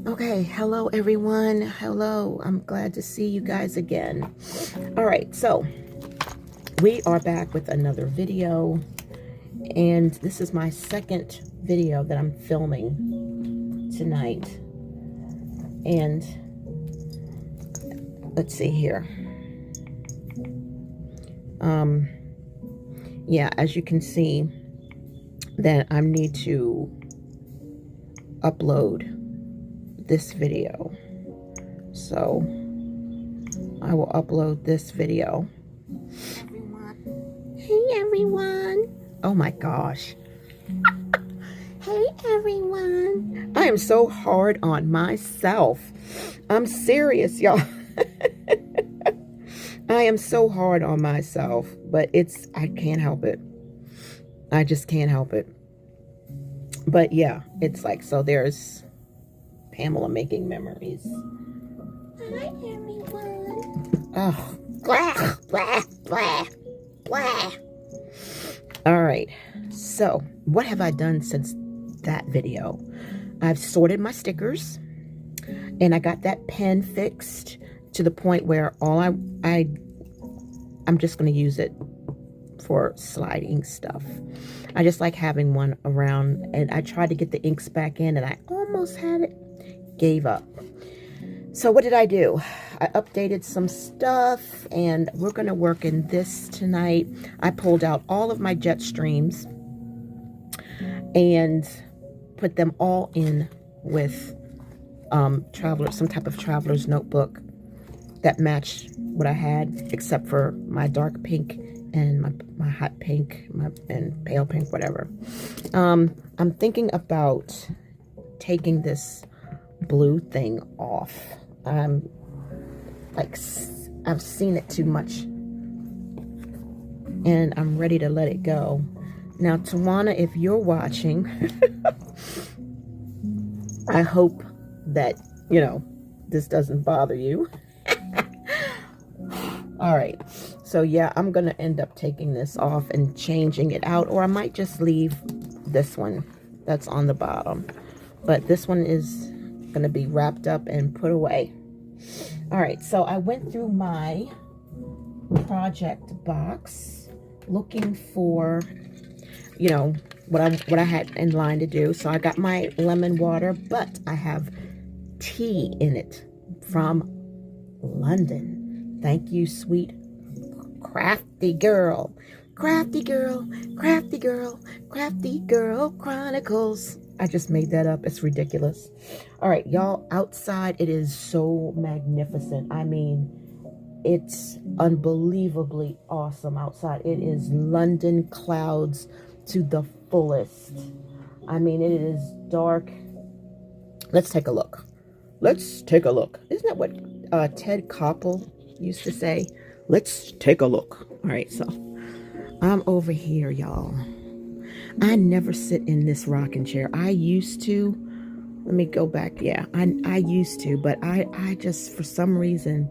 Okay, hello everyone. Hello. I'm glad to see you guys again. All right, so we are back with another video, and this is my second video that I'm filming tonight. And let's see here. Yeah, as you can see, that I need to upload this video. So I will upload this video. Hey everyone. Oh my gosh. Hey everyone. I am so hard on myself. I'm serious, y'all. I am so hard on myself, but I can't help it. I just can't help it. But yeah, it's like, so there's Pamela making memories. Hi everyone. Oh, blah, blah, blah, blah. All right, so what have I done since that video? I've sorted my stickers, and I got that pen fixed to the point where I'm just going to use it for sliding stuff. I just like having one around, and I tried to get the inks back in, and I almost had it, gave up. So what did I do? I updated some stuff, and we're going to work in this tonight. I pulled out all of my jet streams and put them all in with some type of traveler's notebook that matched what I had, except for my dark pink and my hot pink, and pale pink, whatever. I'm thinking about taking this blue thing off. Like, I've seen it too much, and I'm ready to let it go. Now, Tawana, if you're watching, I hope that, this doesn't bother you. All right, so yeah, I'm gonna end up taking this off and changing it out, or I might just leave this one that's on the bottom. But this one is gonna be wrapped up and put away. All right, so I went through my project box looking for, what I had in line to do. So I got my lemon water, but I have tea in it from London. Thank you, sweet crafty girl. Crafty girl, crafty girl, crafty girl chronicles. I just made that up. It's ridiculous. All right, y'all, outside it is so magnificent. I mean, it's unbelievably awesome outside. It is London clouds to the fullest. I mean, it is dark. Let's take a look. Let's take a look. Isn't that what Ted Koppel used to say? Let's take a look. All right, so I'm over here, y'all. I never sit in this rocking chair. I used to. Let me go back. Yeah, I used to, but I just, for some reason,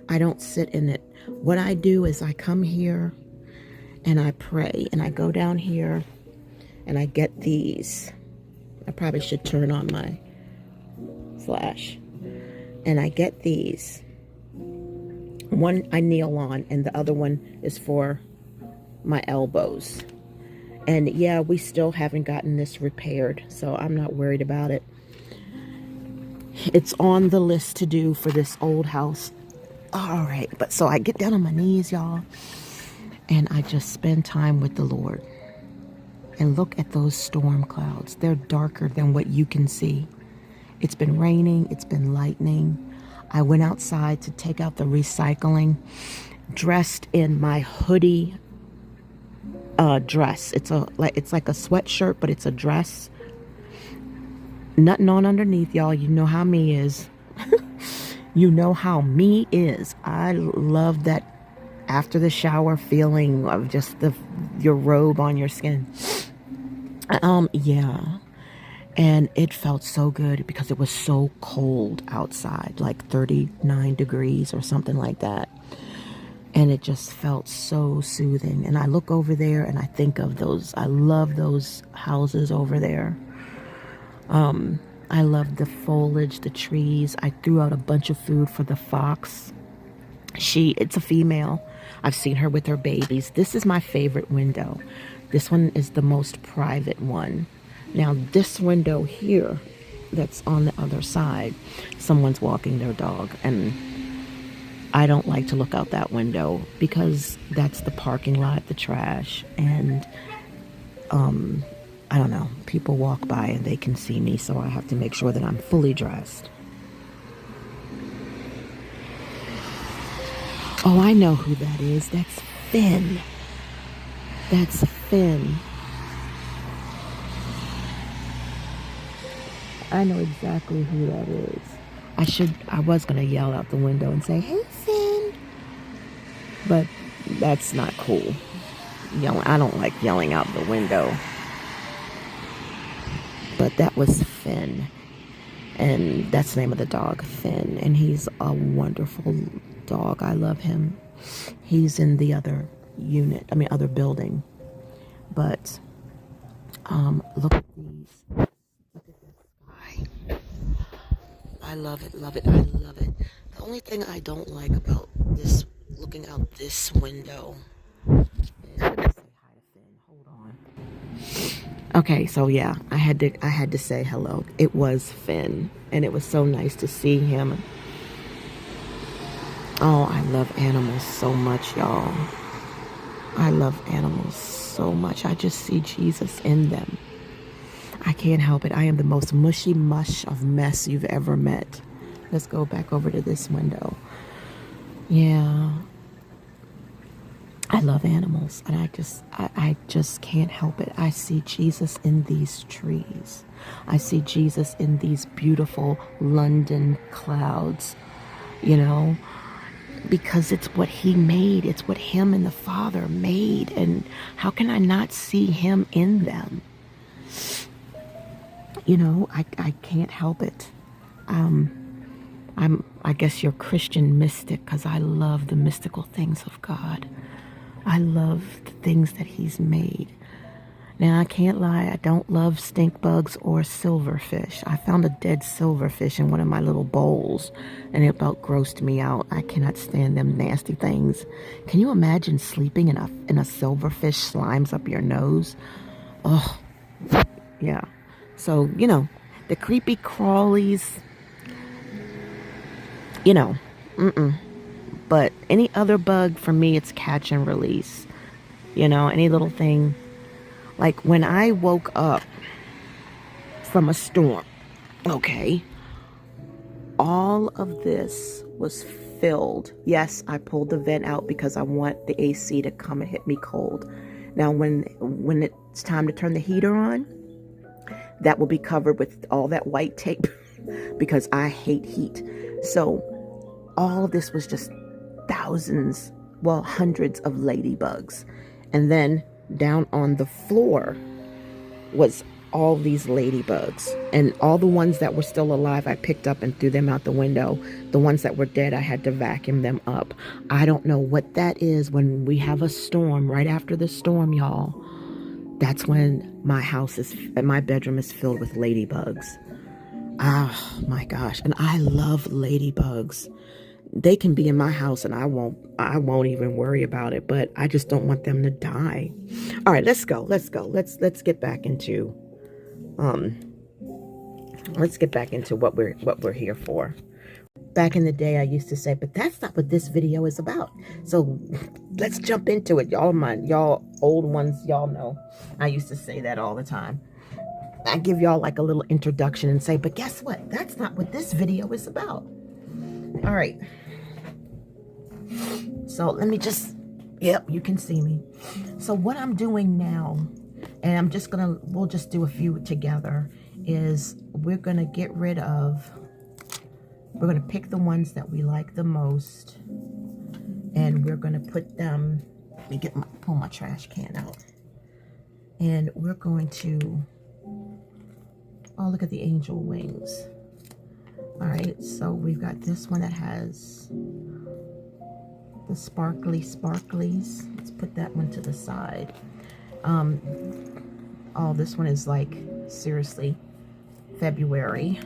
I don't sit in it. What I do is I come here and I pray, and I go down here and I get these. I probably should turn on my flash. And I get these. One I kneel on, and the other one is for my elbows. And yeah, we still haven't gotten this repaired, so I'm not worried about it. It's on the list to do for this old house. All right, but so I get down on my knees, y'all, and I just spend time with the Lord. And look at those storm clouds. They're darker than what you can see. It's been raining, it's been lightning. I went outside to take out the recycling, dressed in my hoodie dress. It's like a sweatshirt, but it's a dress. Nothing on underneath, y'all. You know how me is. You know how me is. I love that after the shower feeling of just your robe on your skin. Yeah. And it felt so good because it was so cold outside, like 39 degrees or something like that. And it just felt so soothing. And I look over there and I think of those, I love those houses over there. I love the foliage, the trees. I threw out a bunch of food for the fox. It's a female. I've seen her with her babies. This is my favorite window. This one is the most private one. Now this window here that's on the other side, someone's walking their dog, and I don't like to look out that window because that's the parking lot, the trash, and I don't know, people walk by and they can see me, so I have to make sure that I'm fully dressed. Oh, I know who that is. That's Finn. That's Finn. I know exactly who that is. I was going to yell out the window and say, "Hey, Finn." But that's not cool. I don't like yelling out the window. But that was Finn. And that's the name of the dog, Finn. And he's a wonderful dog. I love him. He's in the other other building. But look at these. Look at this guy. I love it, love it, I love it. The only thing I don't like about this, looking out this window, is, let me say hi to Finn. Hold on. Okay, so yeah, I had to say hello. It was Finn, and it was so nice to see him. Oh, I love animals so much, y'all. I love animals so much. I just see Jesus in them. I can't help it. I am the most mushy mush of mess you've ever met. Let's go back over to this window. Yeah. I love animals, and I just can't help it. I see Jesus in these trees. I see Jesus in these beautiful London clouds, because it's what he made. It's what him and the Father made, and how can I not see him in them? I can't help it. I guess you're Christian mystic, because I love the mystical things of God. I love the things that he's made. Now, I can't lie, I don't love stink bugs or silverfish. I found a dead silverfish in one of my little bowls, and it about grossed me out. I cannot stand them nasty things. Can you imagine sleeping in a silverfish slimes up your nose? Oh, yeah. So, the creepy crawlies, But any other bug, for me, it's catch and release. Any little thing. Like when I woke up from a storm, okay, all of this was filled. Yes, I pulled the vent out because I want the AC to come and hit me cold. Now, when it's time to turn the heater on, that will be covered with all that white tape because I hate heat. So all of this was just thousands, well, hundreds of ladybugs. And then down on the floor was all these ladybugs. And all the ones that were still alive, I picked up and threw them out the window. The ones that were dead, I had to vacuum them up. I don't know what that is. When we have a storm, right after the storm, y'all, that's when my bedroom is filled with ladybugs. Oh my gosh. And I love ladybugs. They can be in my house and I won't even worry about it, but I just don't want them to die. All right, let's go. Let's get back into what we're here for. Back in the day, I used to say, but that's not what this video is about. So let's jump into it. Y'all old ones, y'all know. I used to say that all the time. I give y'all like a little introduction and say, but guess what? That's not what this video is about. All right. So let me yep, you can see me. So what I'm doing now, and we'll just do a few together, is we're going to pick the ones that we like the most, and we're going to put them, let me pull my trash can out, and we're going to, oh, look at the angel wings. All right, so we've got this one that has the sparklies. Let's put that one to the side. Oh, this one is like, seriously, February.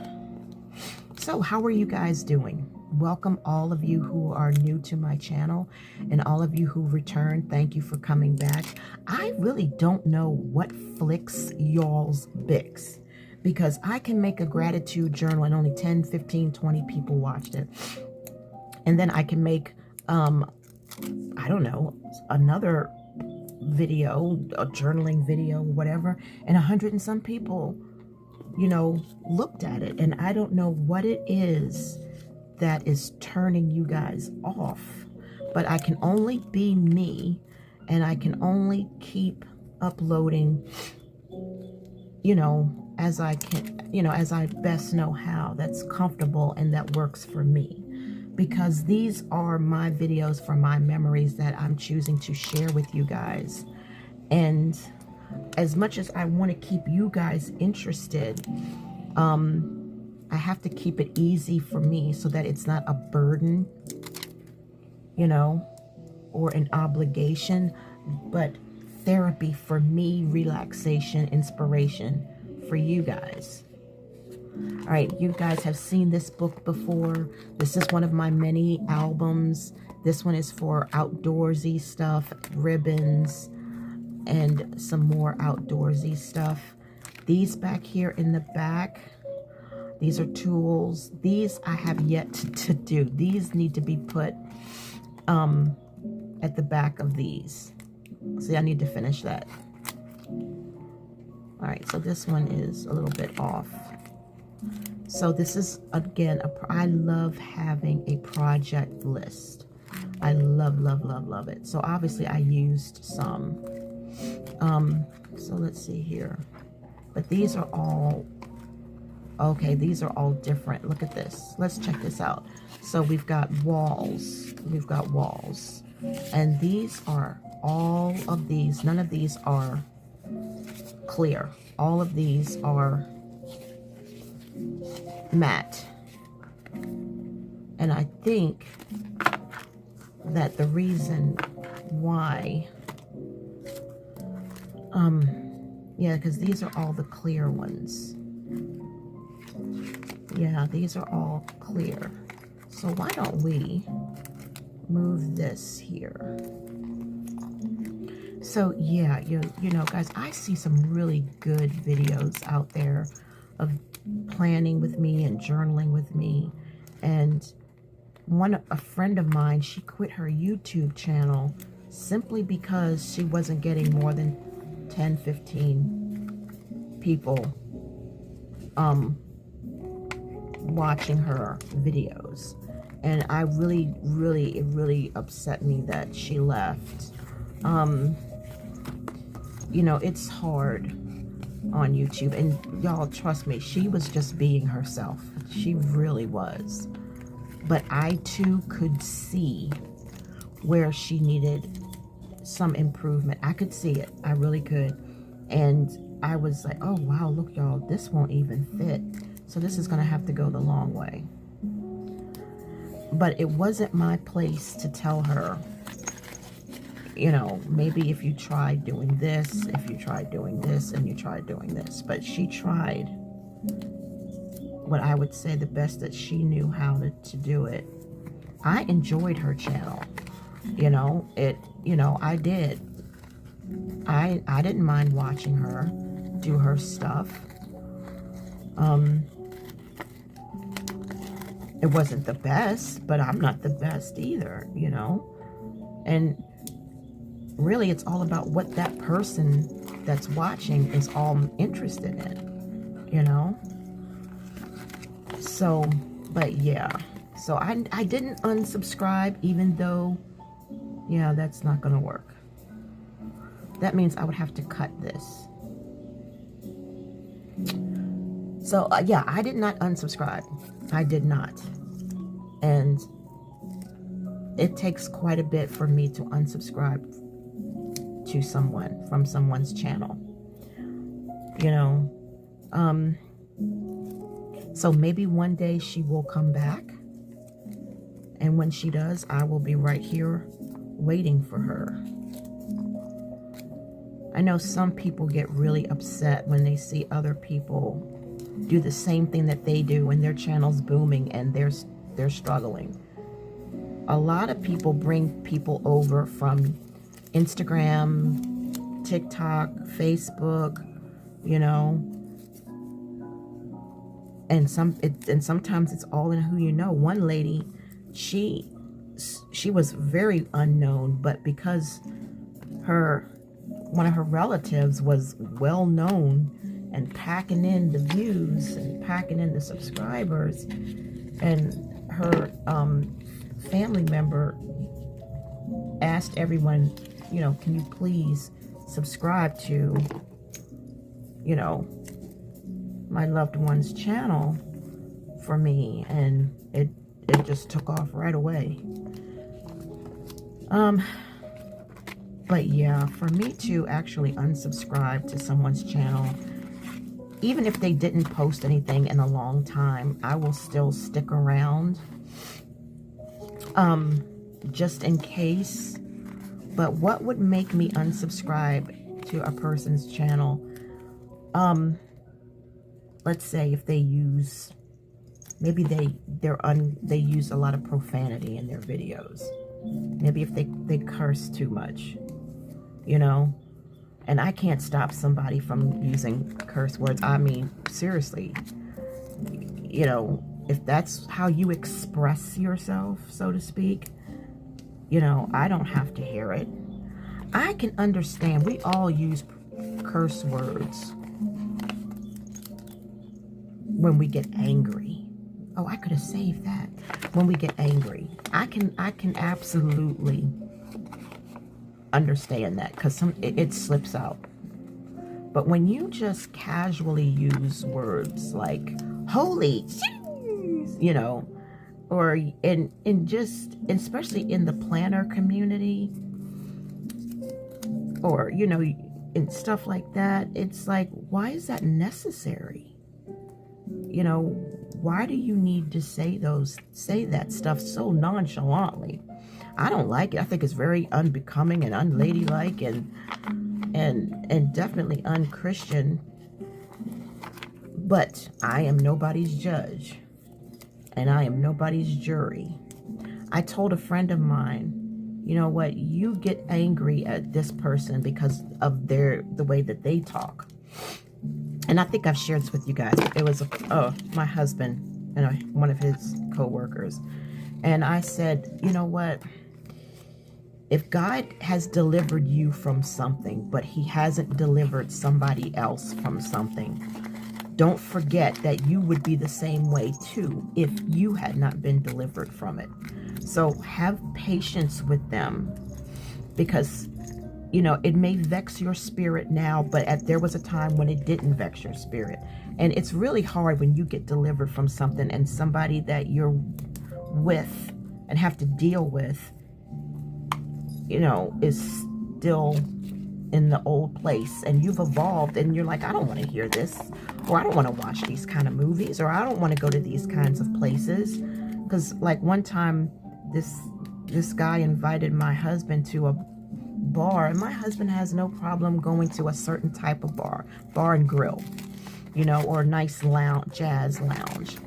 So how are you guys doing? Welcome all of you who are new to my channel, and all of you who returned. Thank you for coming back. I really don't know what flicks y'all's bix, because I can make a gratitude journal and only 10, 15, 20 people watched it. And then I can make, I don't know, another video, a journaling video, whatever, and 100 and some people, you know, looked at it. And I don't know what it is that is turning you guys off, but I can only be me, and I can only keep uploading, you know, as I can, you know, as I best know how. That's comfortable and that works for me, because these are my videos for my memories that I'm choosing to share with you guys. And as much as I want to keep you guys interested, I have to keep it easy for me so that it's not a burden, you know, or an obligation, but therapy for me, relaxation, inspiration for you guys. All right, you guys have seen this book before. This is one of my many albums. This one is for outdoorsy stuff, ribbons, and some more outdoorsy stuff. These back here in the back, these are tools. These I have yet to do. These need to be put at the back of these. See, I need to finish that. All right, so this one is a little bit off. So this is, again, I love having a project list. I love, love, love, love it. So obviously I used some. So let's see here. But these are all, okay, these are all different. Look at this. Let's check this out. So we've got walls. We've got walls. And these are, all of these, none of these are clear. All of these are matte. And I think that the reason why, yeah, because these are all the clear ones. Yeah, these are all clear. So why don't we move this here? So yeah, you know, guys, I see some really good videos out there of planning with me and journaling with me. And a friend of mine, she quit her YouTube channel simply because she wasn't getting more than 10, 15 people watching her videos. And I really, really, it really upset me that she left. You know, it's hard on YouTube, and y'all, trust me, she was just being herself. She really was. But I too could see where she needed some improvement. I could see it. I really could. And I was like, oh wow, look y'all, this won't even fit. So this is gonna have to go the long way. But it wasn't my place to tell her, you know, maybe if you tried doing this, if you tried doing this, and you tried doing this. But she tried what I would say the best that she knew how to do it. I enjoyed her channel. You know, I did. I didn't mind watching her do her stuff. It wasn't the best, but I'm not the best either, you know. And really, it's all about what that person that's watching is all interested in, you know. So, but yeah. So I didn't unsubscribe, even though, yeah, that's not gonna work. That means I would have to cut this. So yeah, I did not unsubscribe. I did not. And it takes quite a bit for me to unsubscribe to someone from someone's channel, you know. So maybe one day she will come back, and when she does, I will be right here waiting for her. I know some people get really upset when they see other people do the same thing that they do, and their channel's booming and they're struggling. A lot of people bring people over from Instagram, TikTok, Facebook, you know, and sometimes it's all in who you know. One lady, she was very unknown, but because one of her relatives was well known and packing in the views and packing in the subscribers, and her family member asked everyone, you know, can you please subscribe to, you know, my loved one's channel for me, and it just took off right away. But yeah, for me to actually unsubscribe to someone's channel, even if they didn't post anything in a long time, I will still stick around, just in case. But what would make me unsubscribe to a person's channel? Let's say if they use, maybe they use a lot of profanity in their videos. Maybe if they curse too much, you know, and I can't stop somebody from using curse words. I mean, seriously, you know, if that's how you express yourself, so to speak, you know, I don't have to hear it. I can understand. We all use curse words when we get angry. Oh, I could have saved that. When we get angry, I can absolutely understand that, because it slips out. But when you just casually use words like holy, you know, or just especially in the planner community, or, you know, and stuff like that, it's like, why is that necessary? You know, why do you need to say that stuff so nonchalantly? I don't like it. I think it's very unbecoming and unladylike and definitely unchristian. But I am nobody's judge, and I am nobody's jury. I told a friend of mine, you know what, you get angry at this person because of the way that they talk. And I think I've shared this with you guys. It was my husband and one of his co-workers. And I said, you know what? If God has delivered you from something, but he hasn't delivered somebody else from something, don't forget that you would be the same way too if you had not been delivered from it. So have patience with them, because, you know, it may vex your spirit now, but there was a time when it didn't vex your spirit. And it's really hard when you get delivered from something and somebody that you're with and have to deal with, you know, is still in the old place, and you've evolved and you're like, I don't want to hear this, or I don't want to watch these kind of movies, or I don't want to go to these kinds of places. Because like one time, this guy invited my husband to a bar, and my husband has no problem going to a certain type of bar and grill, you know, or a nice jazz lounge.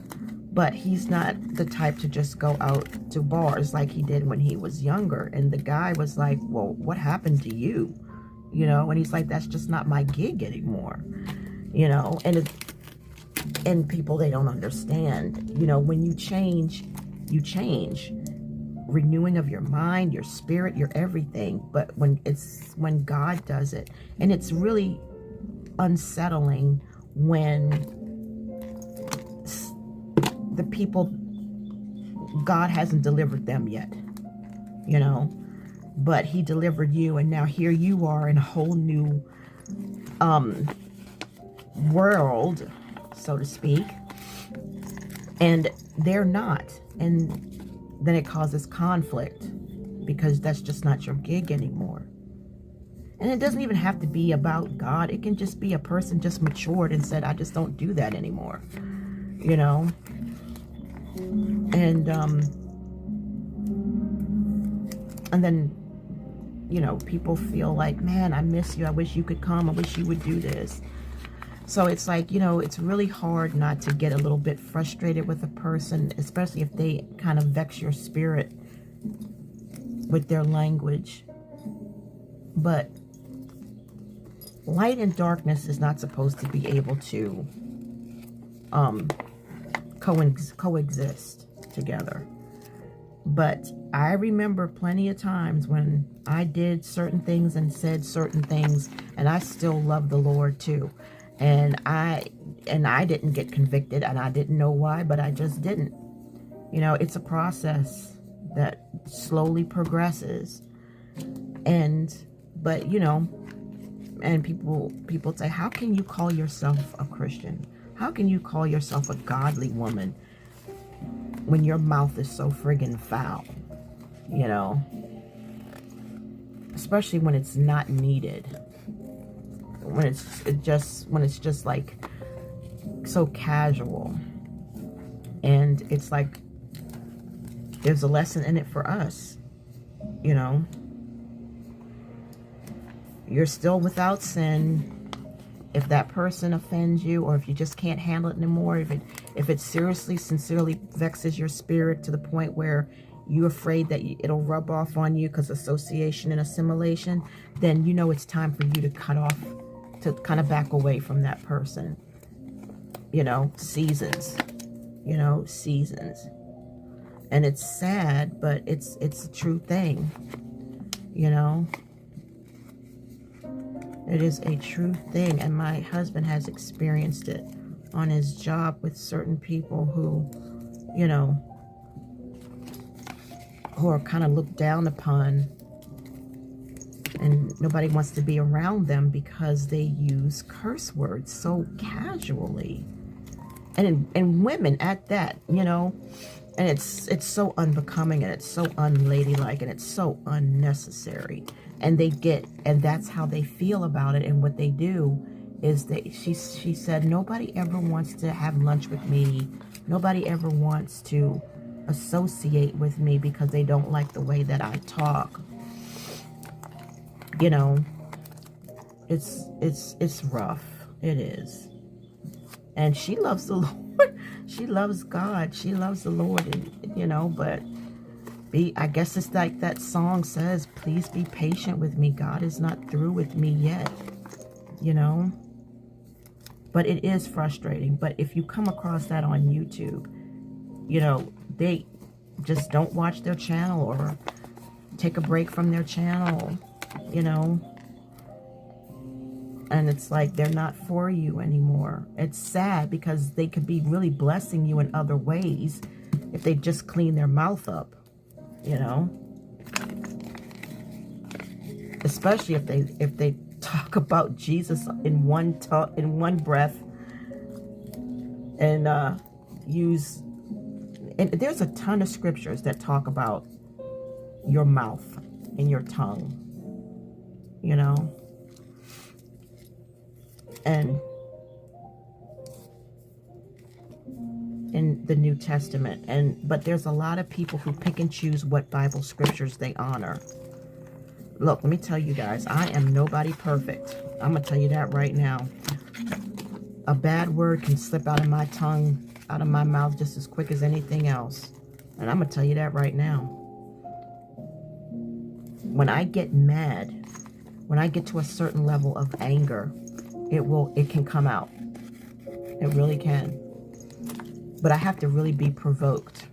But he's not the type to just go out to bars like he did when he was younger. And the guy was like, well, what happened to you? You know, and he's like, that's just not my gig anymore. You know, and people, they don't understand, you know, when you change, you change. Renewing of your mind, your spirit, your everything. But when God does it, and it's really unsettling when the people, God hasn't delivered them yet, you know, but he delivered you, and now here you are in a whole new world, so to speak, and they're not, and then it causes conflict because that's just not your gig anymore. And it doesn't even have to be about God. It can just be a person just matured and said, I just don't do that anymore, you know. And then, you know, people feel like, man, I miss you. I wish you could come. I wish you would do this. So it's like, you know, it's really hard not to get a little bit frustrated with a person, especially if they kind of vex your spirit with their language. But light and darkness is not supposed to be able to coexist together. But I remember plenty of times when I did certain things and said certain things, and I still love the Lord too. And I didn't get convicted, and I didn't know why, but I just didn't. You know, it's a process that slowly progresses. But you know, and people say, how can you call yourself a Christian? How can you call yourself a godly woman when your mouth is so friggin' foul? You know, especially when it's not needed. When it's just like so casual. And it's like there's a lesson in it for us, you know. You're still without sin. If that person offends you, or if you just can't handle it anymore, if it seriously, sincerely vexes your spirit to the point where you're afraid that it'll rub off on you because association and assimilation, then you know it's time for you to cut off, to kind of back away from that person. You know, seasons. You know, seasons. And it's sad, but it's a true thing. You know. It is a true thing, and my husband has experienced it on his job with certain people who, you know, who are kind of looked down upon, and nobody wants to be around them because they use curse words so casually, and women at that, you know. And it's so unbecoming, and it's so unladylike, and it's so unnecessary. And that's how they feel about it. And what they do is she said, nobody ever wants to have lunch with me. Nobody ever wants to associate with me because they don't like the way that I talk. You know, it's rough. It is. And she loves the Lord. She loves God. She loves the Lord, and, you know, but I guess it's like that song says, please be patient with me. God is not through with me yet, you know. But it is frustrating. But if you come across that on YouTube, you know, they just don't watch their channel or take a break from their channel, you know. And it's like they're not for you anymore. It's sad because they could be really blessing you in other ways if they just clean their mouth up, you know. Especially if they talk about Jesus in one breath, and use. And there's a ton of scriptures that talk about your mouth and your tongue, you know. And in the New Testament, but there's a lot of people who pick and choose what Bible scriptures they honor. Look, let me tell you guys, I am nobody perfect. I'm gonna tell you that right now. A bad word can slip out of my tongue, out of my mouth, just as quick as anything else. And I'm gonna tell you that right now. When I get mad, when I get to a certain level of anger, it can come out. It really can. But I have to really be provoked.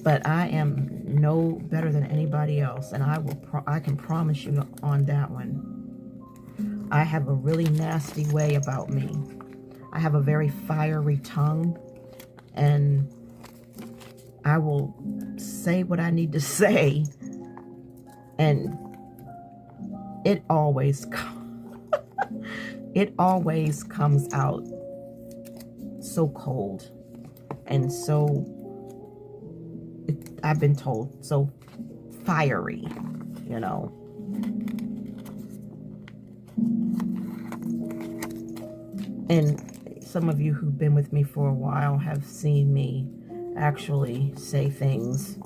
But I am no better than anybody else, and I can promise you on that one. I have a really nasty way about me. I have a very fiery tongue, and I will say what I need to say, and it always comes out so cold, and so, I've been told, so fiery, you know. And some of you who've been with me for a while have seen me actually say things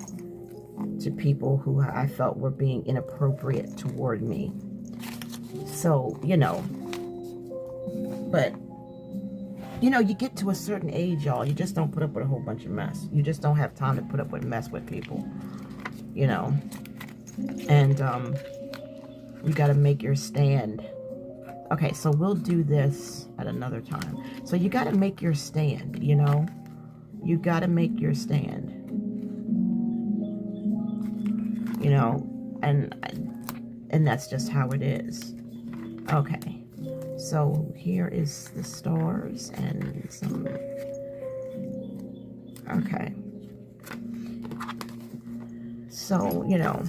to people who I felt were being inappropriate toward me. So, you know, but, you know, you get to a certain age, y'all, you just don't put up with a whole bunch of mess. You just don't have time to put up with mess with people, you know. And you got to make your stand. Okay, so we'll do this at another time. So you got to make your stand, you know. You got to make your stand. You know, and that's just how it is. Okay, so here is the stars and some, okay. So, you know,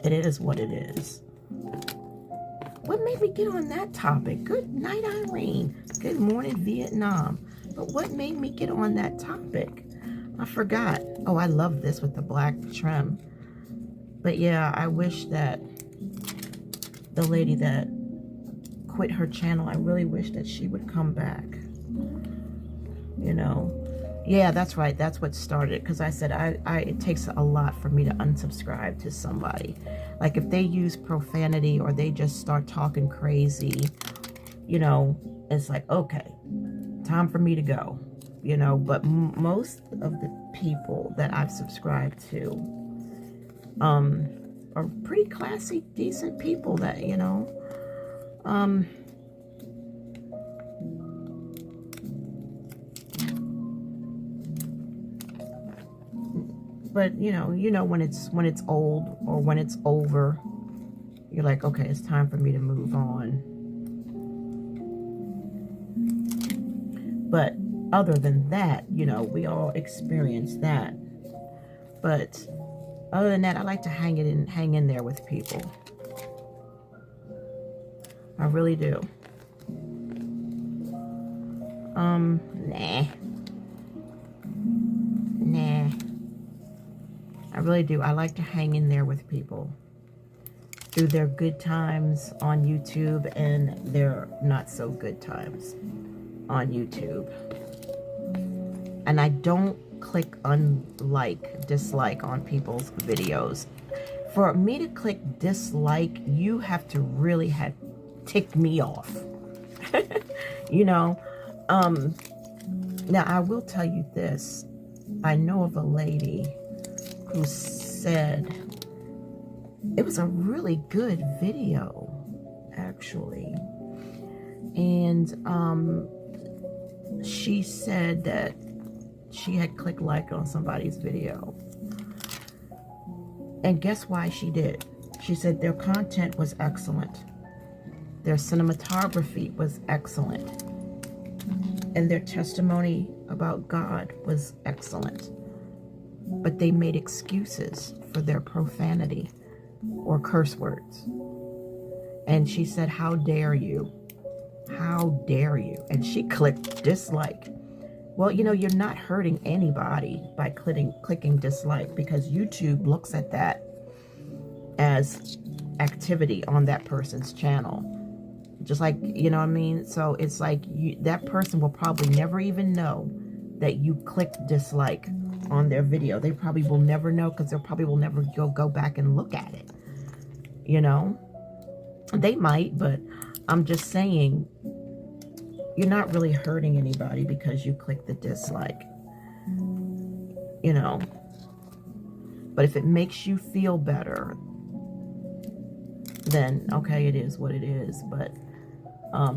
it is what it is. What made me get on that topic? Good night, Irene. Good morning, Vietnam. But what made me get on that topic? I forgot. Oh, I love this with the black trim. But yeah, I wish that the lady that quit her channel, I really wish that she would come back. You know? Yeah, that's right. That's what started. Because I said it takes a lot for me to unsubscribe to somebody. Like if they use profanity or they just start talking crazy, you know, it's like, okay, time for me to go. You know, but most of the people that I've subscribed to are pretty classy, decent people that, you know, but you know when it's old or when it's over, you're like, okay, it's time for me to move on. But other than that, you know, we all experience that. But other than that, I like to hang in there with people. I really do. Nah. I really do. I like to hang in there with people through their good times on YouTube and their not so good times on YouTube. And I don't click dislike on people's videos. For me to click dislike, you have to really have ticked me off. You know, now I will tell you this. I know of a lady who said it was a really good video, actually. And she said that she had clicked like on somebody's video. And guess why she did? She said their content was excellent. Their cinematography was excellent. And their testimony about God was excellent. But they made excuses for their profanity or curse words. And she said, how dare you? How dare you? And she clicked dislike. Well, you know, you're not hurting anybody by clicking dislike, because YouTube looks at that as activity on that person's channel. Just like, you know what I mean? So it's like that person will probably never even know that you clicked dislike on their video. They probably will never know, because they probably will never go back and look at it. You know? They might, but I'm just saying, you're not really hurting anybody because you click the dislike. You know? But if it makes you feel better, then okay, it is what it is. But I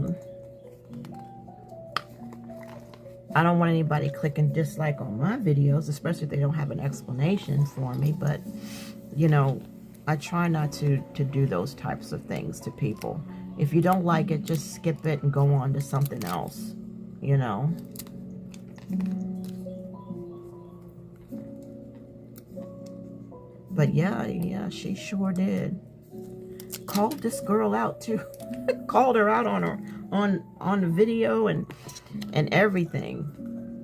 don't want anybody clicking dislike on my videos, especially if they don't have an explanation for me. But, you know, I try not to do those types of things to people. If you don't like it, just skip it and go on to something else, you know. But yeah, she sure did. Called this girl out too. Called her out on the video and everything.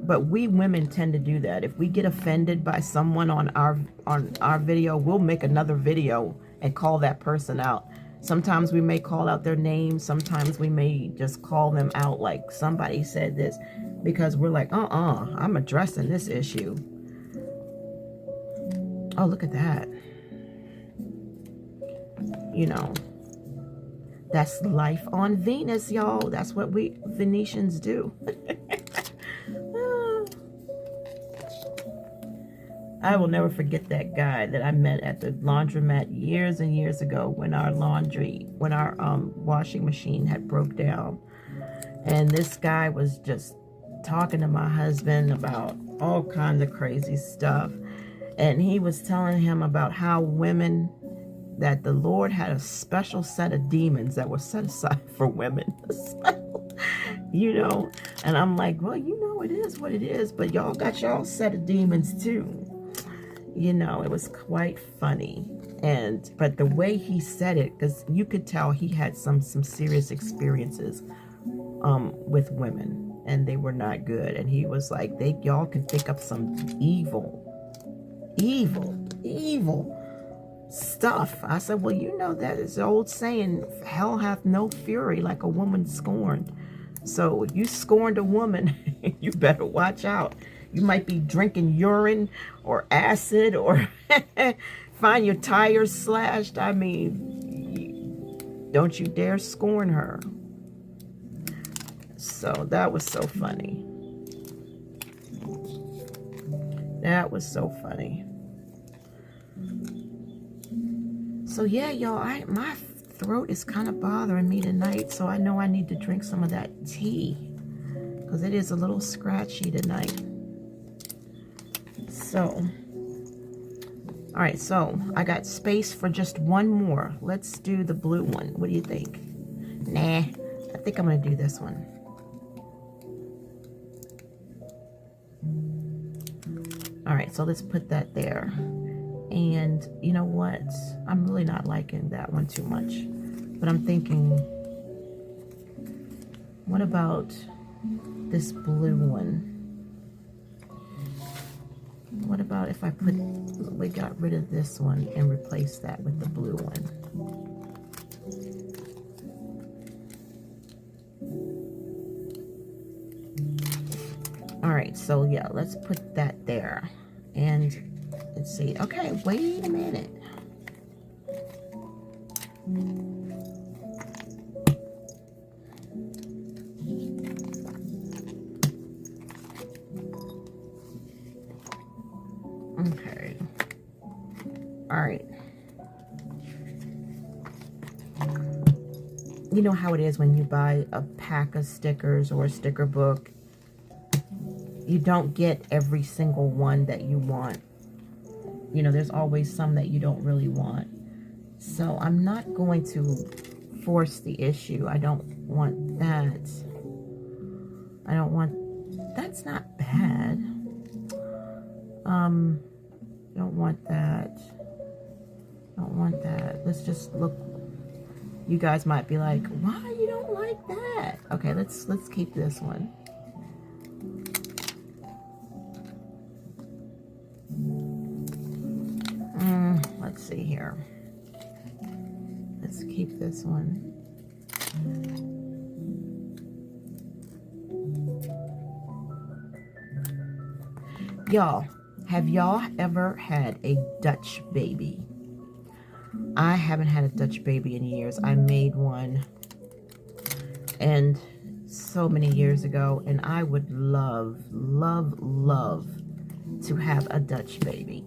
But we women tend to do that. If we get offended by someone on our video, we'll make another video and call that person out. Sometimes we may call out their name. Sometimes we may just call them out like somebody said this, because we're like, I'm addressing this issue. Oh, look at that. You know, that's life on Venus, y'all. That's what we Venetians do. I will never forget that guy that I met at the laundromat years and years ago when our washing machine had broke down. And this guy was just talking to my husband about all kinds of crazy stuff. And he was telling him about how women, that the Lord had a special set of demons that were set aside for women. You know, and I'm like, well, you know, it is what it is, but y'all got y'all set of demons too. You know, it was quite funny. But the way he said it, because you could tell he had some serious experiences with women, and they were not good. And he was like, y'all can think up some evil stuff. I said, well, you know, that is the old saying, hell hath no fury like a woman scorned. So if you scorned a woman, you better watch out. You might be drinking urine or acid or find your tires slashed. I mean, don't you dare scorn her. So that was so funny. That was so funny. So yeah, y'all, my throat is kind of bothering me tonight, so I know I need to drink some of that tea because it is a little scratchy tonight. So, all right, so I got space for just one more. Let's do the blue one. What do you think? Nah, I think I'm going to do this one. All right, so let's put that there. And you know what? I'm really not liking that one too much. But I'm thinking, what about this blue one? What about if we got rid of this one and replaced that with the blue one? All right, so yeah, let's put that there. And let's see. Okay, wait a minute. Okay. All right. You know how it is when you buy a pack of stickers or a sticker book. You don't get every single one that you want. You know, there's always some that you don't really want. So I'm not going to force the issue. I don't want that. I don't want, that's not bad. Don't want that. Don't want that. Let's just look. You guys might be like, why you don't like that? Okay, let's keep this one. Let's see here. Let's keep this one. Y'all, have y'all ever had a Dutch baby? I haven't had a Dutch baby in years. I made one and so many years ago, and I would love to have a Dutch baby.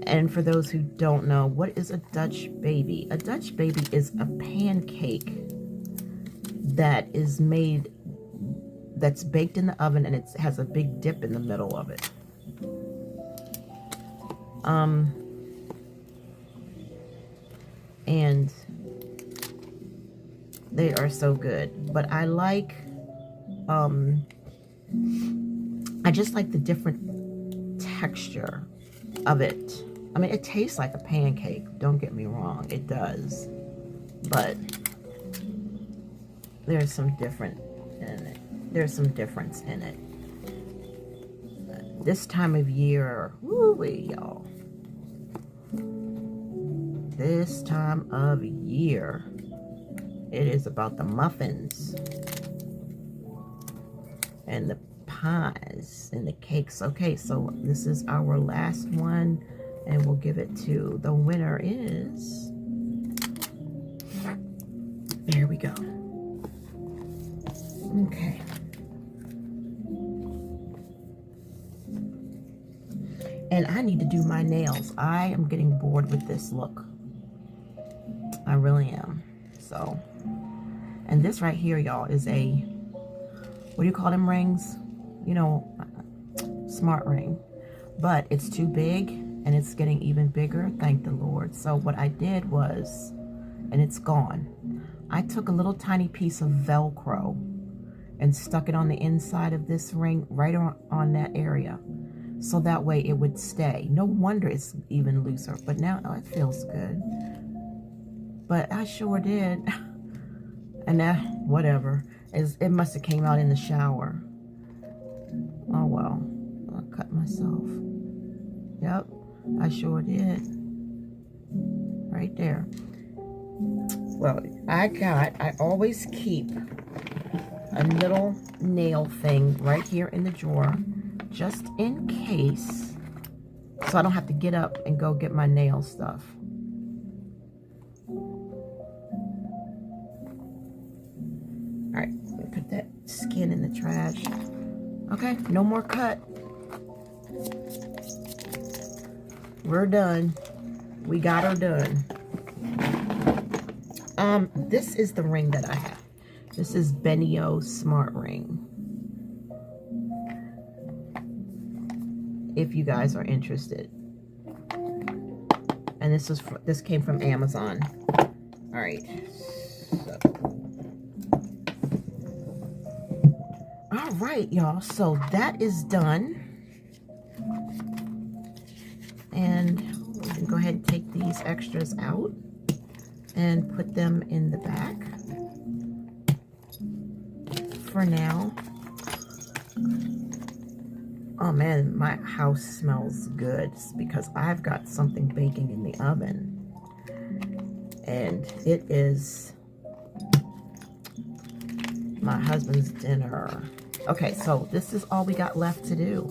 And for those who don't know, what is a Dutch baby? A Dutch baby is a pancake that is made, that's baked in the oven, and it has a big dip in the middle of it. And they are so good. But I like, I just like the different texture of it. I mean, it tastes like a pancake, don't get me wrong, it does. But there's some different in it. There's some difference in it. This time of year, woo-wee, y'all. This time of year, it is about the muffins and the pies and the cakes. Okay, so this is our last one. And we'll give it to, the winner is, there we go. Okay. And I need to do my nails. I am getting bored with this look. I really am. So, and this right here, y'all, is a, what do you call them rings? You know, smart ring. But it's too big, and it's getting even bigger, thank the Lord. So what I did was, and it's gone, I took a little tiny piece of Velcro and stuck it on the inside of this ring, right on that area. So that way it would stay. No wonder it's even looser. But now, oh, it feels good. But I sure did. And that, whatever. It must have came out in the shower. Oh, well. I cut myself. Yep, I sure did. Right there. Well, I always keep a little nail thing right here in the drawer, just in case, so I don't have to get up and go get my nail stuff. All right, put that skin in the trash. Okay, no more cut. We're done. We got her done. This is the ring that I have. This is Benio Smart Ring. If you guys are interested. And this came from Amazon. All right. So. All right, y'all. So that is done. And we can go ahead and take these extras out and put them in the back for now. Oh man, my house smells good because I've got something baking in the oven. And it is my husband's dinner. Okay, so this is all we got left to do.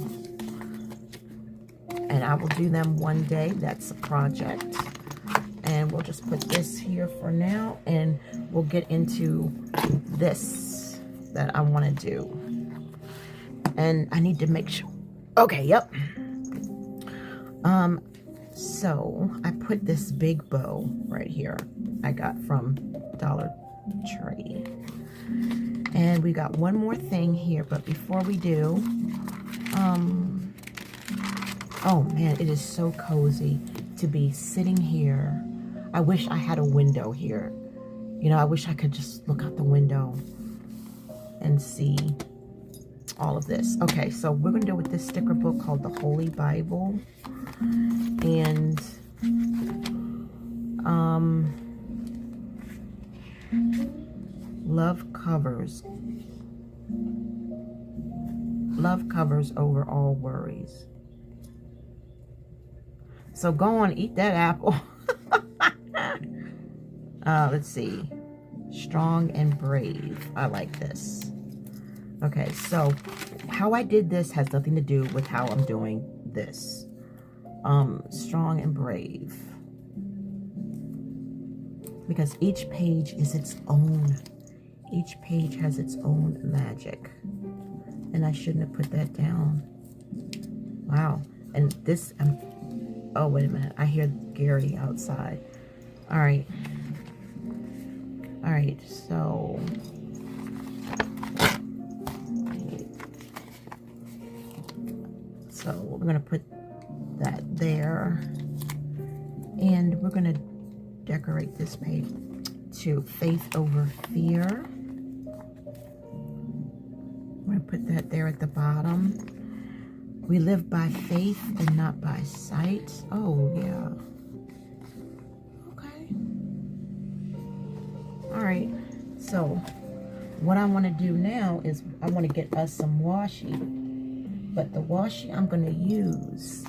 And I will do them one day. That's a project. And we'll just put this here for now. And we'll get into this that I want to do. And I need to make sure. Okay, yep. So I put this big bow right here. I got from Dollar Tree. And we got one more thing here. But before we do, oh man, it is so cozy to be sitting here. I wish I had a window here. You know, I wish I could just look out the window and see all of this. Okay, so we're going to do with this sticker book called the Holy Bible. And love covers over all worries. So go on, eat that apple. Let's see. Strong and brave. I like this. Okay, so how I did this has nothing to do with how I'm doing this. Strong and brave. Because each page is its own. Each page has its own magic. And I shouldn't have put that down. Wow. And this, oh, wait a minute. I hear Gary outside. All right. All right, so we're going to put that there. And we're going to decorate this page to Faith Over Fear. I'm going to put that there at the bottom. We live by faith and not by sight. Oh, yeah. Okay. All right. So what I want to do now is I want to get us some washi. But the washi I'm going to use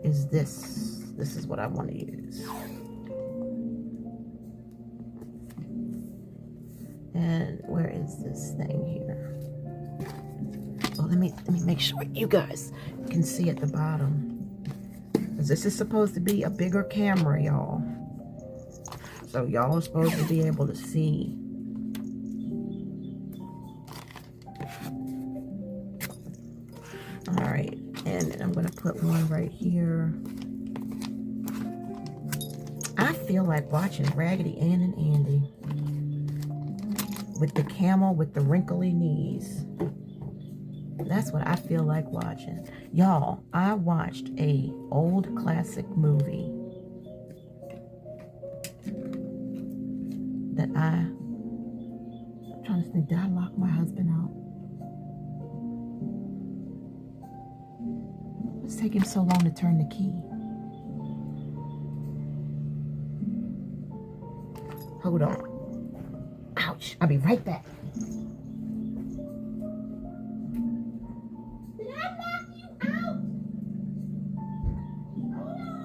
is this. This is what I want to use. And where is this thing here? Well, let me make sure you guys can see at the bottom. Because this is supposed to be a bigger camera, y'all. So y'all are supposed to be able to see. All right, and I'm gonna put one right here. I feel like watching Raggedy Ann and Andy with the camel with the wrinkly knees. That's what I feel like watching. Y'all, I watched a old classic movie that I'm trying to think, did I lock my husband out? What's taking so long to turn the key? Hold on. Ouch. I'll be right back. Did I lock you out? Hold on.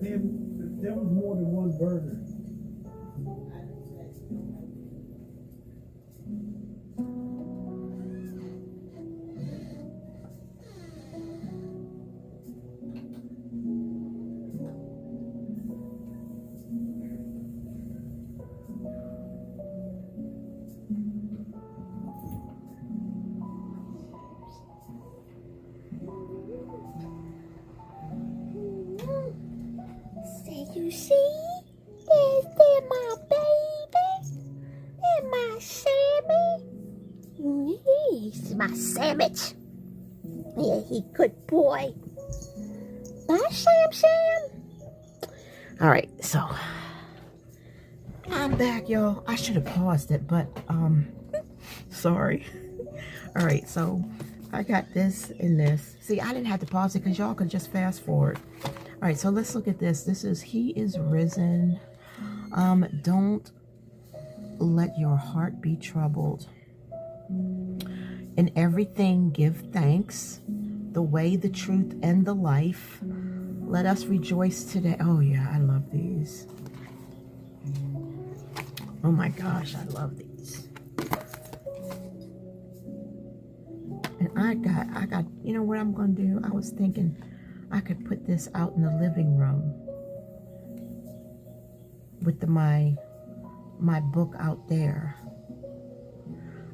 There was more than one burger. You see? There's my baby. There's my Sammy. He's my sandwich. Yeah, he good boy. Bye, Sam. All right, so I'm back, y'all. I should have paused it, but sorry. All right, so I got this and this. See, I didn't have to pause it because y'all could just fast forward. All right, so let's look at this. This is He is Risen. Don't let your heart be troubled. In everything, give thanks. The way, the truth, and the life. Let us rejoice today. Oh, yeah, I love these. Oh, my gosh, I love these. And I got, you know what I'm going to do? I was thinking I could put this out in the living room with my book out there.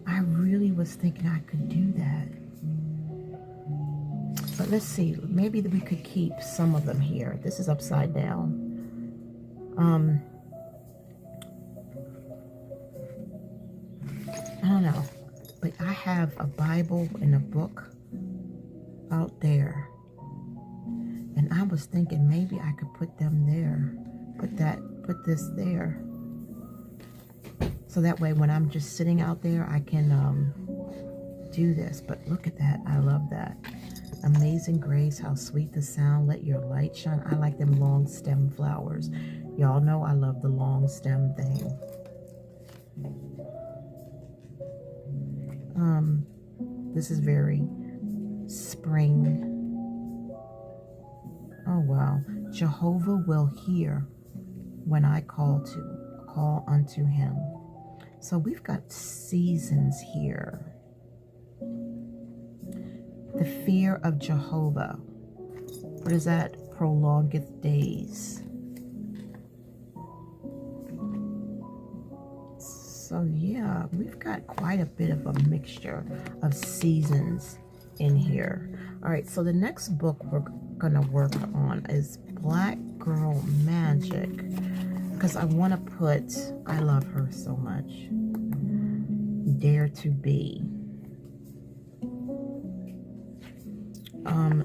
I really was thinking I could do that. But let's see, maybe we could keep some of them here. This is upside down. I don't know, but I have a Bible and a book out there. And I was thinking maybe I could put them there. Put this there. So that way when I'm just sitting out there, I can do this. But look at that. I love that. Amazing Grace, how sweet the sound. Let your light shine. I like them long stem flowers. Y'all know I love the long stem thing. This is very spring wow. Jehovah will hear when I call unto him. So we've got seasons here. The fear of Jehovah. What is that? Prolongeth days. So yeah, we've got quite a bit of a mixture of seasons in here. All right, so the next book we're gonna work on is Black Girl Magic, because I want to put, I love her so much, Dare to Be.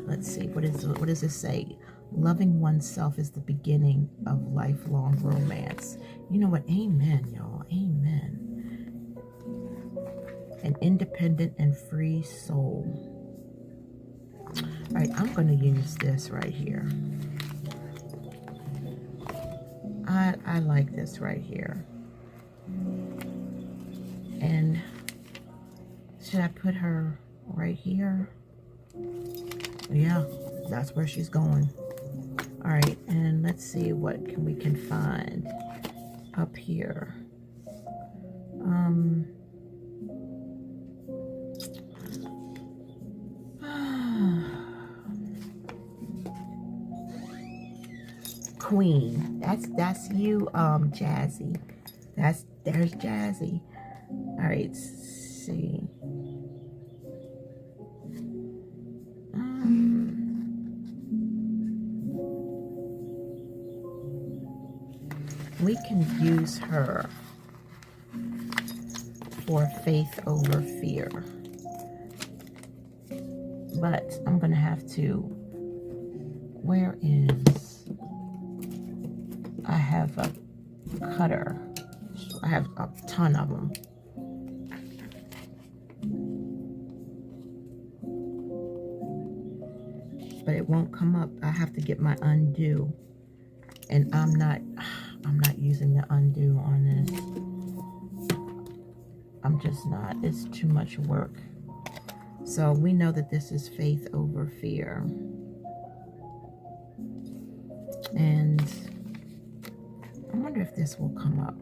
Let's see, what does this say? Loving oneself is the beginning of lifelong romance. You know what? Amen, y'all. Amen. An independent and free soul. All right, I'm going to use this right here. I like this right here. And should I put her right here? Yeah, that's where she's going. All right, and let's see what we can find up here. Queen. That's you, Jazzy. There's Jazzy. All right, let's see. We can use her for faith over fear. But I'm going to have to, where is, I have a cutter. I have a ton of them. But it won't come up. I have to get my undo. And I'm not using the undo on this. I'm just not. It's too much work. So we know that this is faith over fear. And I wonder if this will come up.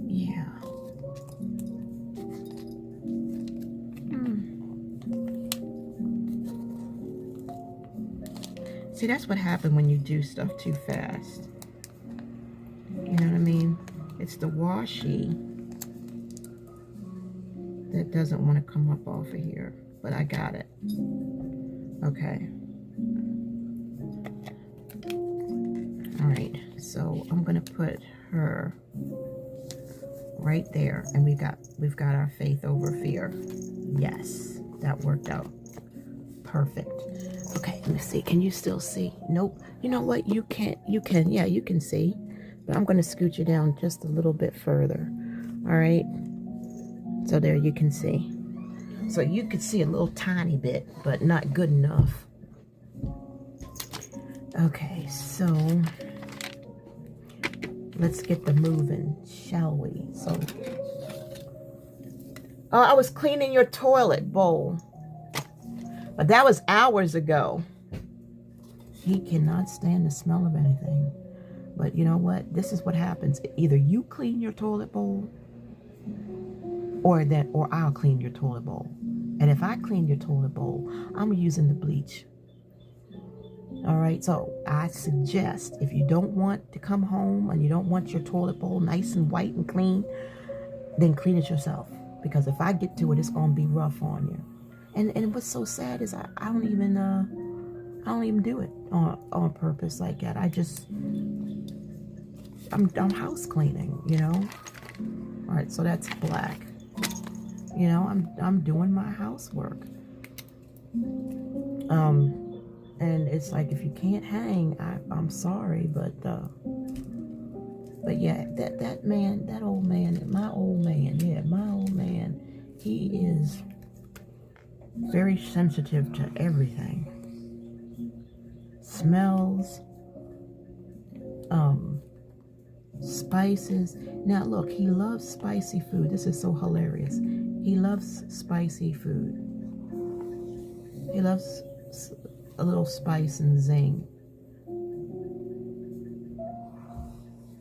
Yeah. See, that's what happened when you do stuff too fast. You know what I mean? It's the washi that doesn't want to come up off of here. But I got it. Okay. Alright, so I'm gonna put her right there, and we've got our faith over fear. Yes, that worked out perfect. Okay, let me see. Can you still see? Nope. You know what? You can't. You can. Yeah, you can see. But I'm gonna scoot you down just a little bit further. All right. So there you can see. So you could see a little tiny bit, but not good enough. Okay, so let's get the moving, shall we? So, oh, I was cleaning your toilet bowl, but that was hours ago. He cannot stand the smell of anything. But you know what? This is what happens. Either you clean your toilet bowl, or I'll clean your toilet bowl. And if I clean your toilet bowl, I'm using the bleach. All right, so I suggest if you don't want to come home and you don't want your toilet bowl nice and white and clean, then clean it yourself. Because if I get to it, it's gonna be rough on you. And what's so sad is I don't even do it on purpose like that. I'm house cleaning, you know. All right, so that's black. You know, I'm doing my housework. And it's like, if you can't hang, I'm sorry, but yeah, that old man, my old man, he is very sensitive to everything. Smells, spices. Now look, he loves spicy food. This is so hilarious. He loves spicy food. He loves a little spice and zing.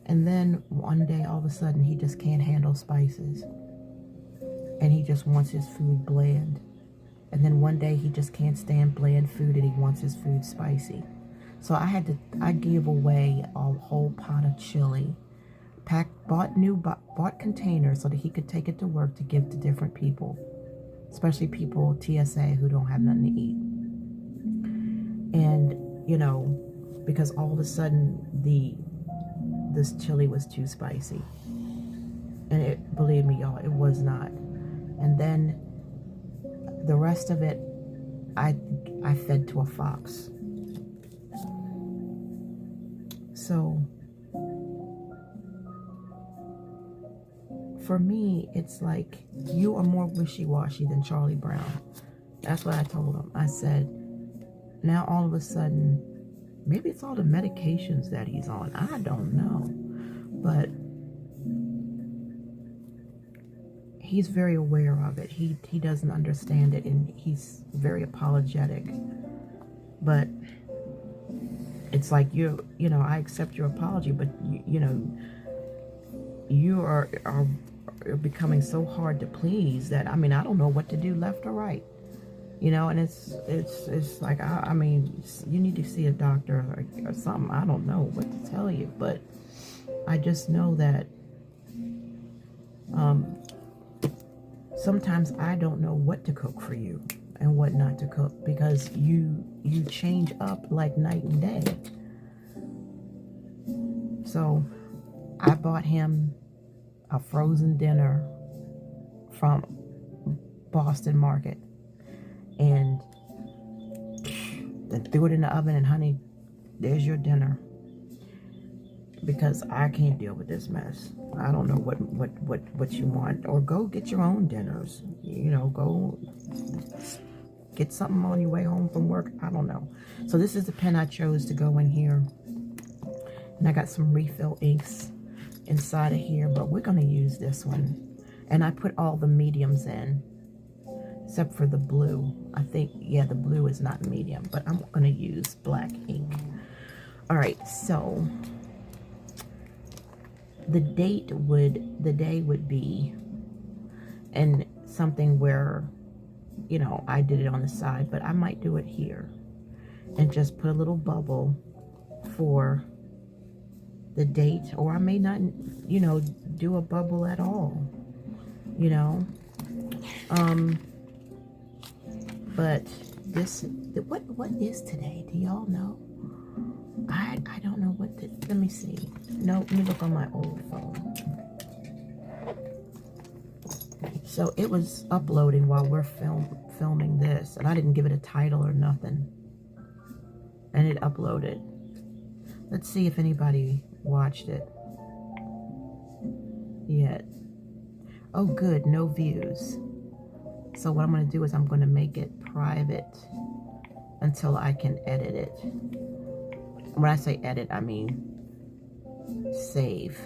And then one day, all of a sudden, he just can't handle spices. And he just wants his food bland. And then one day, he just can't stand bland food and he wants his food spicy. So I gave away a whole pot of chili. Bought containers so that he could take it to work to give to different people. Especially people, TSA, who don't have nothing to eat. And, you know, because all of a sudden, this chili was too spicy. And believe me, y'all, it was not. And then the rest of it, I fed to a fox. So for me, it's like, you are more wishy-washy than Charlie Brown. That's what I told him. I said, now all of a sudden, maybe it's all the medications that he's on. I don't know. But he's very aware of it. He doesn't understand it, and he's very apologetic. But it's like, you know, I accept your apology, but you know, you are becoming so hard to please that, I mean, I don't know what to do, left or right. You know, and it's like, I mean, you need to see a doctor or something. I don't know what to tell you, but I just know that sometimes I don't know what to cook for you and what not to cook, because you change up like night and day. So I bought him a frozen dinner from Boston Market and then threw it in the oven, and honey, there's your dinner. Because I can't deal with this mess. I don't know what you want. Or go get your own dinners. You know, go get something on your way home from work. I don't know. So this is the pen I chose to go in here. And I got some refill inks inside of here, but we're going to use this one. And I put all the mediums in, except for the blue. I think, yeah, the blue is not medium, but I'm going to use black ink. All right, so the day would be, and something where, you know, I did it on the side, but I might do it here and just put a little bubble for the date, or I may not, you know, do a bubble at all, you know. But this, what is today? Do y'all know? I don't know what the, let me see. No, let me look on my old phone. So it was uploading while we're filming this, and I didn't give it a title or nothing. And it uploaded. Let's see if anybody watched it yet. Oh, good, no views. So what I'm going to do is I'm going to make it private until I can edit it. When I say edit, I mean save.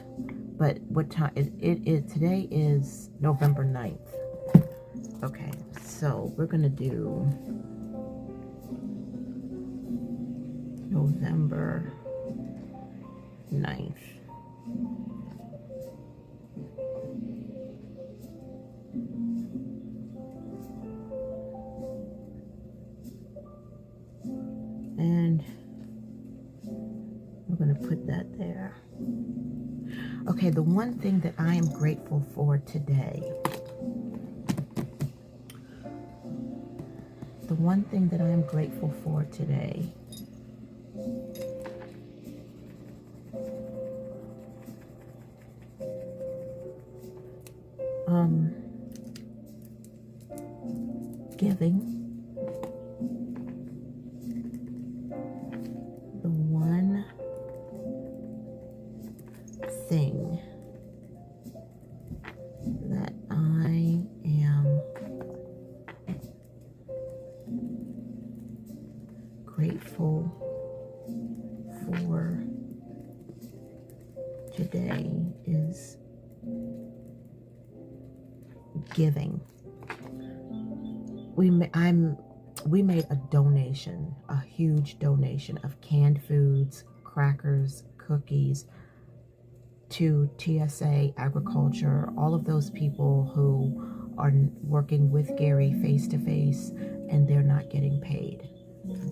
But what time? Today is November 9th. Okay, so we're going to do November 9th. And we're going to put that there. Okay, the one thing that I am grateful for today. The one thing that I am grateful for today giving. The one thing that I am grateful for today is giving. we made a donation, a huge donation of canned foods, crackers, cookies to TSA, agriculture, all of those people who are working with Gary face to face, and they're not getting paid.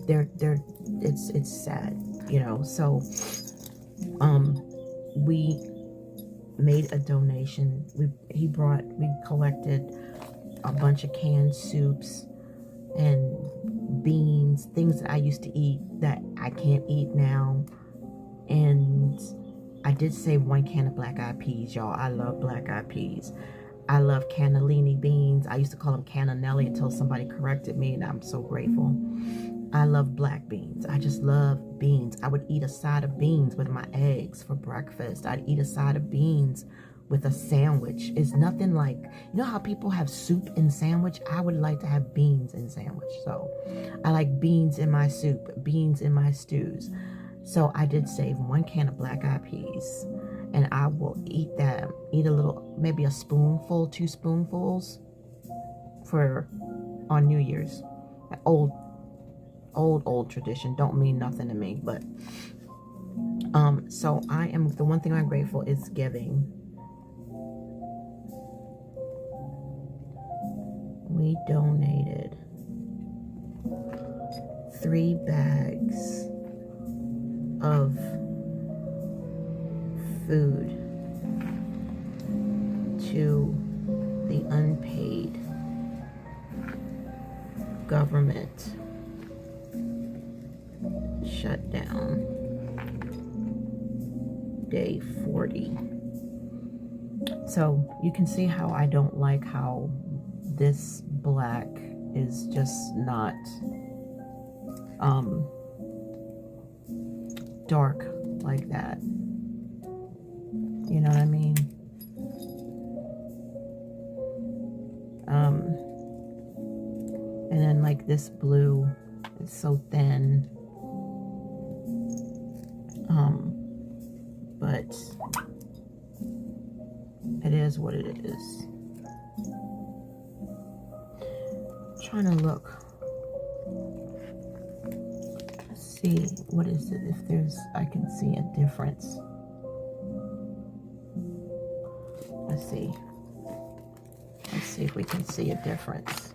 It's sad, you know. So we made a donation. We collected a bunch of canned soups and beans, things that I used to eat that I can't eat now. And I did save 1 can of black-eyed peas, y'all. I love black-eyed peas. I love cannellini beans. I used to call them cannellini until somebody corrected me, and I'm so grateful. I love black beans. I just love beans. I would eat a side of beans with my eggs for breakfast. I'd eat a side of beans with a sandwich. It's nothing like, you know how people have soup in sandwich? I would like to have beans in sandwich. So I like beans in my soup, beans in my stews. So I did save 1 can of black-eyed peas, and I will eat that. Eat a little, maybe a spoonful, 2 spoonfuls on New Year's. Old tradition. Don't mean nothing to me, but so the one thing I'm grateful is giving. We donated 3 bags of food to the unpaid government shutdown, day 40. So you can see how I don't like how this black is just not dark like that. You know what I mean? And then like this blue is so thin. But it is what it is. Trying to look. See what is it, if I can see a difference. Let's see if we can see a difference.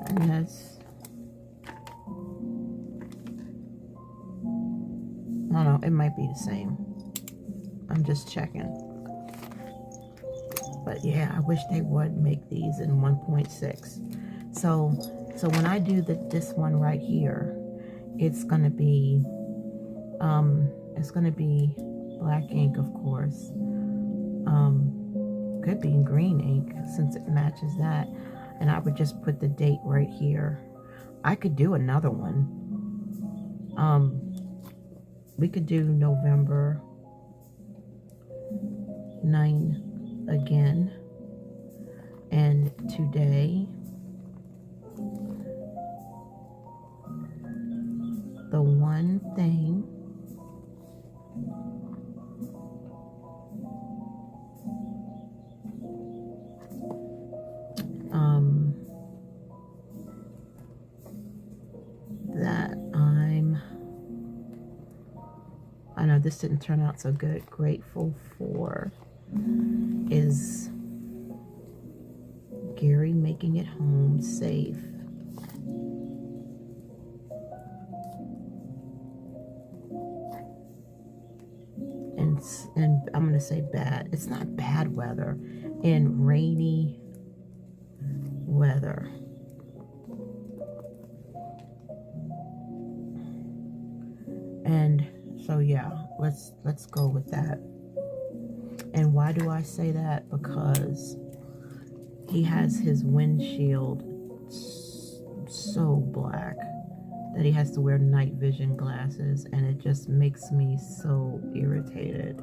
And that's, I don't know, it might be the same. I'm just checking. But yeah, I wish they would make these in 1.6. So when I do this one right here, it's gonna be black ink, of course. Could be in green ink since it matches that. And I would just put the date right here. I could do another one. We could do November 9 again. And today, the one thing that I know this didn't turn out so good, grateful for is Gary making it home safe. And I'm gonna say bad. It's not bad weather. In rainy weather. And so yeah, let's go with that. And why do I say that? Because he has his windshield so black that he has to wear night vision glasses, and it just makes me so irritated.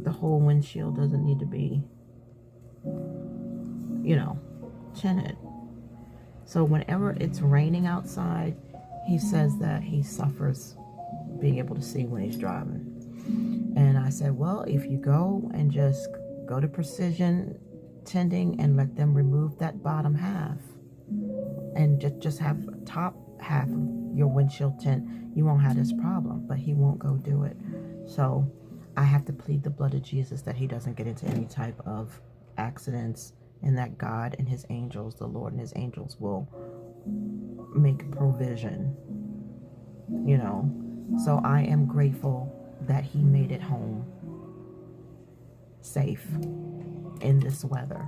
The whole windshield doesn't need to be, you know, tinted. So whenever it's raining outside, he says that he suffers being able to see when he's driving. And I said, well, if you go and just go to Precision tending and let them remove that bottom half and just have top half of your windshield tint, you won't have this problem. But he won't go do it. So I have to plead the blood of Jesus that he doesn't get into any type of accidents, and that God and his angels, the Lord and his angels, will make provision, you know. So I am grateful that he made it home safe in this weather.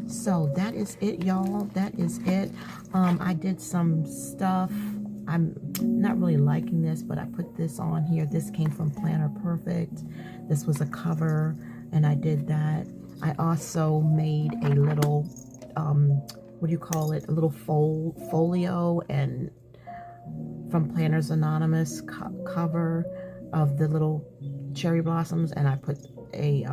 So that is it, y'all. That is it. I did some stuff. I'm not really liking this, but I put this on here. This came from Planner Perfect. This was a cover, and I did that. I also made a little, what do you call it? A little folio and from Planners Anonymous cover of the little cherry blossoms, and I put a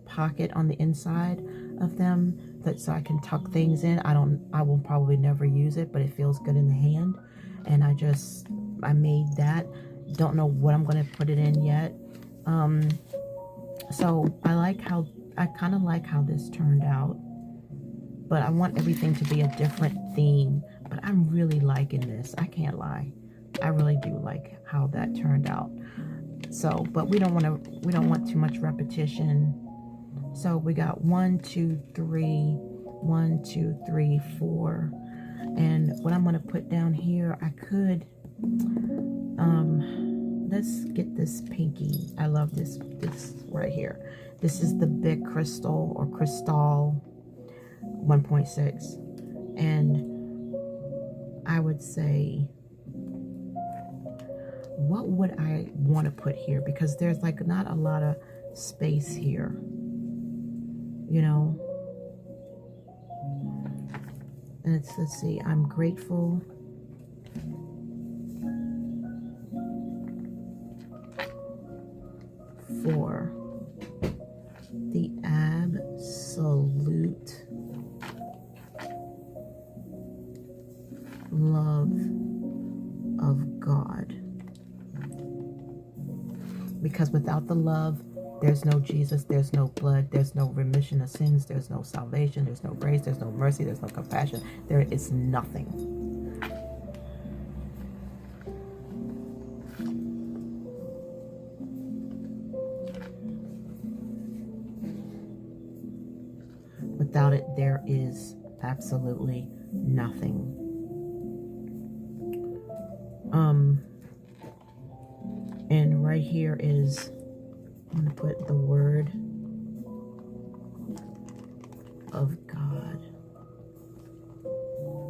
pocket on the inside of them so I can tuck things in. I will probably never use it, but it feels good in the hand. And I made that. Don't know what I'm going to put it in yet. So I kind of like how this turned out, but I want everything to be a different theme. But I'm really liking this. I can't lie. I really do like how that turned out. So, but we don't want too much repetition. So we got 1, 2, 3, 1, 2, 3, 4. And what I'm going to put down here, I could, let's get this pinky. I love this right here. This is the Big Crystal or Crystal 1.6. And I would say, what would I want to put here? Because there's like not a lot of space here, you know. And let's see, I'm grateful for the absolute love of God. Because without the love, there's no Jesus, there's no blood, there's no remission of sins, there's no salvation, there's no grace, there's no mercy, there's no compassion. There is nothing. Without it, there is absolutely nothing. And right here is, I'm going to put the word of God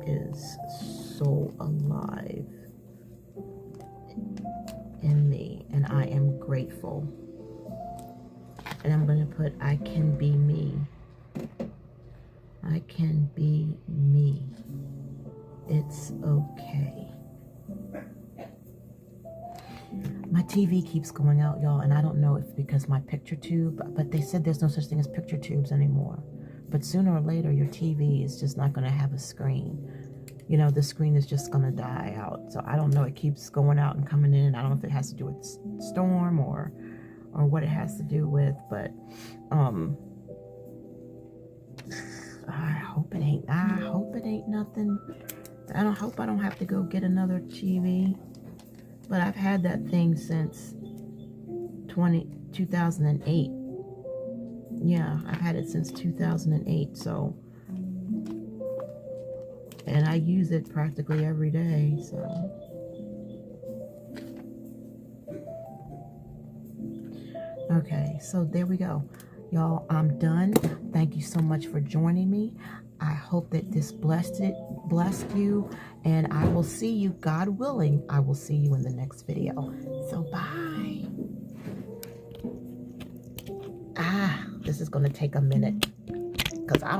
is so alive in me, and I am grateful. And I'm going to put, I can be me. I can be me. It's okay. My TV keeps going out, y'all, and I don't know if because my picture tube, but they said there's no such thing as picture tubes anymore. But sooner or later, your TV is just not going to have a screen. You know, the screen is just going to die out. So I don't know. It keeps going out and coming in. I don't know if it has to do with storm or what it has to do with, but I hope it ain't nothing. I hope I don't have to go get another TV. But I've had that thing since 2008. Yeah, I've had it since 2008. So, and I use it practically every day. So, okay, so there we go. Y'all, I'm done. Thank you so much for joining me. I hope that this blessed you, and I will see you, God willing, I will see you in the next video. So bye. This is going to take a minute because I don't